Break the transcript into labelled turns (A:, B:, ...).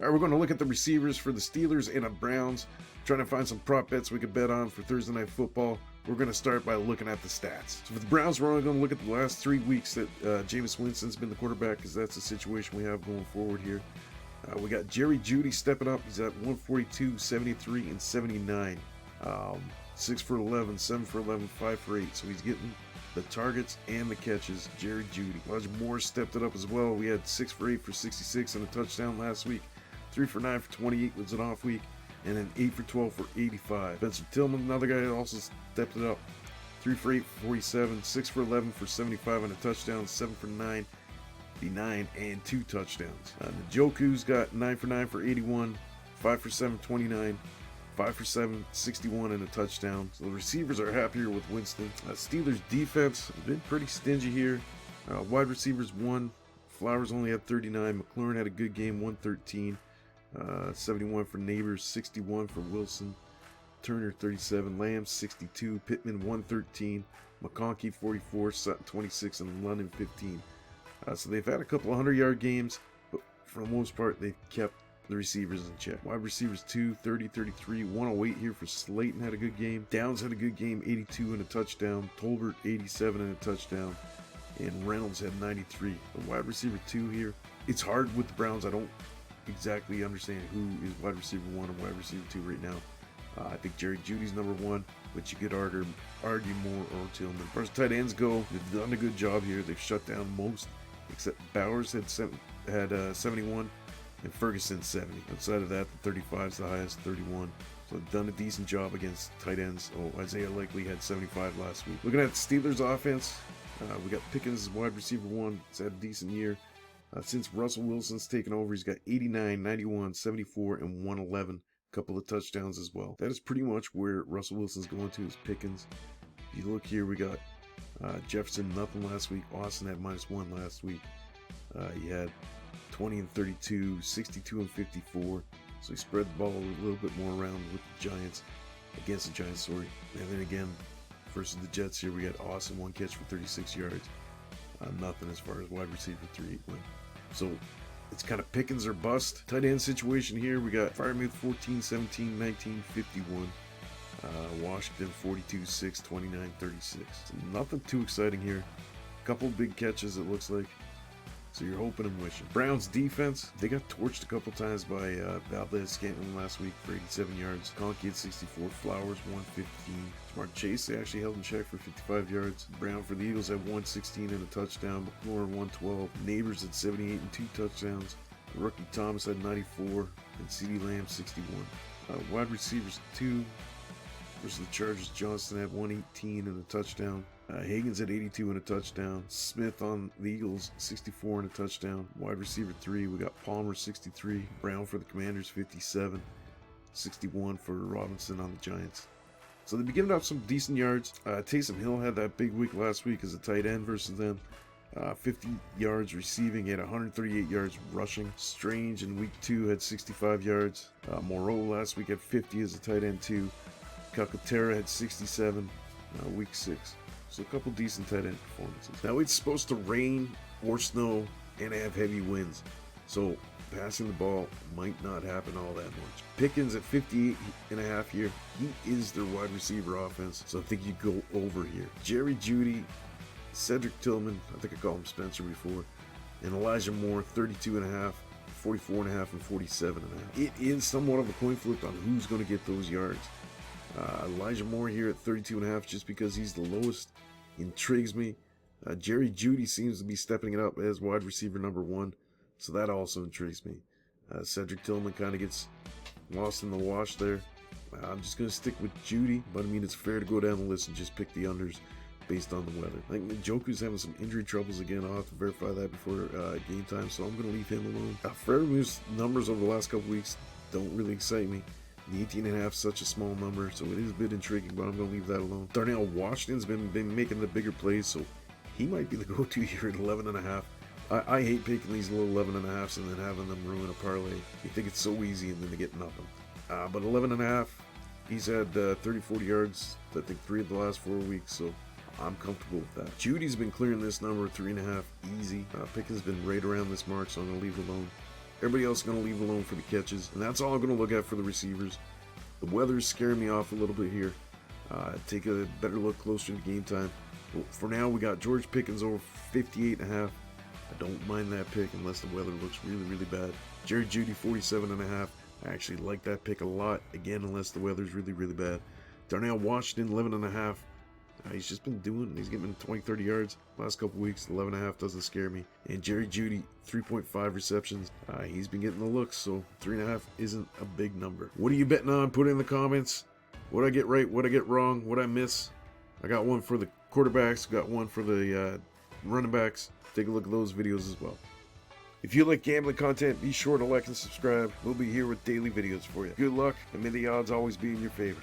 A: All right, we're going to look at the receivers for the Steelers and the Browns, trying to find some prop bets we could bet on for Thursday Night Football. We're going to start by looking at the stats. So for the Browns, we're only going to look at the last 3 weeks that Jameis Winston's been the quarterback, because that's the situation we have going forward here. We got Jerry Jeudy stepping up. He's at 142, 73, and 79. 6 for 11, 7 for 11, 5 for 8. So he's getting the targets and the catches. Jerry Jeudy. Elijah Moore stepped it up as well. We had 6 for 8 for 66 and a touchdown last week. 3 for 9 for 28 was an off week. And then 8 for 12 for 85. Spencer Tillman, another guy that also stepped it up. 3 for 8 for 47, 6 for 11 for 75 and a touchdown, 7 for 9, 89, and 2 touchdowns. Njoku's got 9 for 9 for 81, 5 for 7, 29, 5 for 7, 61, and a touchdown. So the receivers are happier with Winston. Steelers defense has been pretty stingy here. Wide receivers 1. Flowers only had 39. McLaurin had a good game, 113. 71 for Neighbors, 61 for Wilson. Turner 37, Lamb 62, Pittman 113, McConkey 44, Sutton 26, and London 15. So they've had a couple of 100-yard games, but for the most part, they've kept the receivers in check. Wide receivers 2, 30, 33, 108 here for Slayton had a good game. Downs had a good game, 82 and a touchdown. Tolbert 87 and a touchdown. And Reynolds had 93. The wide receiver 2 here. It's hard with the Browns. I don't exactly understand who is wide receiver 1 and wide receiver 2 right now. I think Jerry Jeudy's number 1, but you could argue Moore or Tillman. As far as tight ends go, they've done a good job here. They've shut down most, except Bowers had 71 and Ferguson 70. Outside of that, the 35 is the highest, 31. So they've done a decent job against tight ends. Oh, Isaiah Likely had 75 last week. Looking at the Steelers offense, we got Pickens as wide receiver 1. He's had a decent year. Since Russell Wilson's taken over, he's got 89, 91, 74, and 111. A couple of touchdowns as well. That is pretty much where Russell Wilson's going to, is Pickens. If you look here, we got Jefferson, nothing last week. Austin had -1 last week. He had 20 and 32, 62 and 54. So he spread the ball a little bit more around with the Giants, against the Giants, sorry. And then again, versus the Jets here, we got Austin, 1 catch for 36 yards. Nothing as far as wide receiver 3 went. So it's kind of Pickens or bust. Tight end situation here, we got Freiermuth 14, 17, 19, 51. Washington 42, 6, 29, 36. So nothing too exciting here. Couple big catches, it looks like. So you're hoping and wishing. Browns defense, they got torched a couple times by Valdez-Scantling last week for 87 yards. Conkey at 64, Flowers 115. Smart Chase, they actually held in check for 55 yards. Brown for the Eagles had 116 and a touchdown. McLaurin 112. Neighbors at 78 and 2 touchdowns. Rookie Thomas had 94 and CeeDee Lamb 61. Wide receivers 2 versus the Chargers. Johnston had 118 and a touchdown. Higgins at 82 and a touchdown. Smith on the Eagles, 64 and a touchdown. Wide receiver 3, we got Palmer 63. Brown for the Commanders 57. 61 for Robinson on the Giants. So they begin off some decent yards. Taysom Hill had that big week last week as a tight end versus them. 50 yards receiving, he had 138 yards rushing. Strange in week 2 had 65 yards. Moreau last week had 50 as a tight end too. Calcaterra had 67 week 6. So a couple decent tight end performances. Now it's supposed to rain or snow and have heavy winds. So passing the ball might not happen all that much. Pickens at 58.5 here. He is their wide receiver offense. So I think you go over here. Jerry Jeudy, Cedric Tillman, I think I called him Spencer before, and Elijah Moore, 32.5, 44.5, and 47.5. It is somewhat of a coin flip on who's going to get those yards. Elijah Moore here at 32.5, just because he's the lowest, intrigues me. Jerry Jeudy seems to be stepping it up as wide receiver number 1, so that also intrigues me. Cedric Tillman kind of gets lost in the wash there. I'm just going to stick with Jeudy, but I mean, it's fair to go down the list and just pick the unders based on the weather. I think Njoku's having some injury troubles again. I'll have to verify that before game time, so I'm going to leave him alone. Freiermuth's numbers over the last couple weeks don't really excite me. The 18.5 is such a small number, so it is a bit intriguing, but I'm going to leave that alone. Darnell Washington's been making the bigger plays, so he might be the go-to here at 11.5. I hate picking these little 11.5s and then having them ruin a parlay. You think it's so easy and then they get nothing. But 11.5, he's had 30-40 yards, I think 3 of the last 4 weeks, so I'm comfortable with that. Judy's been clearing this number 3.5 easy. Pickens been right around this mark, so I'm going to leave it alone. Everybody else is going to leave alone for the catches. And that's all I'm going to look at for the receivers. The weather's scaring me off a little bit here. Take a better look closer to game time. Well, for now, we got George Pickens over 58.5. I don't mind that pick unless the weather looks really, really bad. Jerry Jeudy 47.5. I actually like that pick a lot. Again, unless the weather's really, really bad. Darnell Washington 11.5. He's just been he's getting 20, 30 yards last couple weeks. 11.5 doesn't scare me. And Jerry Jeudy 3.5 receptions. He's been getting the looks, so 3.5 isn't a big number. What are you betting on? Put it in the comments. What I get right, what I get wrong, what I miss. I got one for the quarterbacks, got one for the running backs. Take a look at those videos as well. If you like gambling content, be sure to like and subscribe. We'll be here with daily videos for you. Good luck, and may the odds always be in your favor.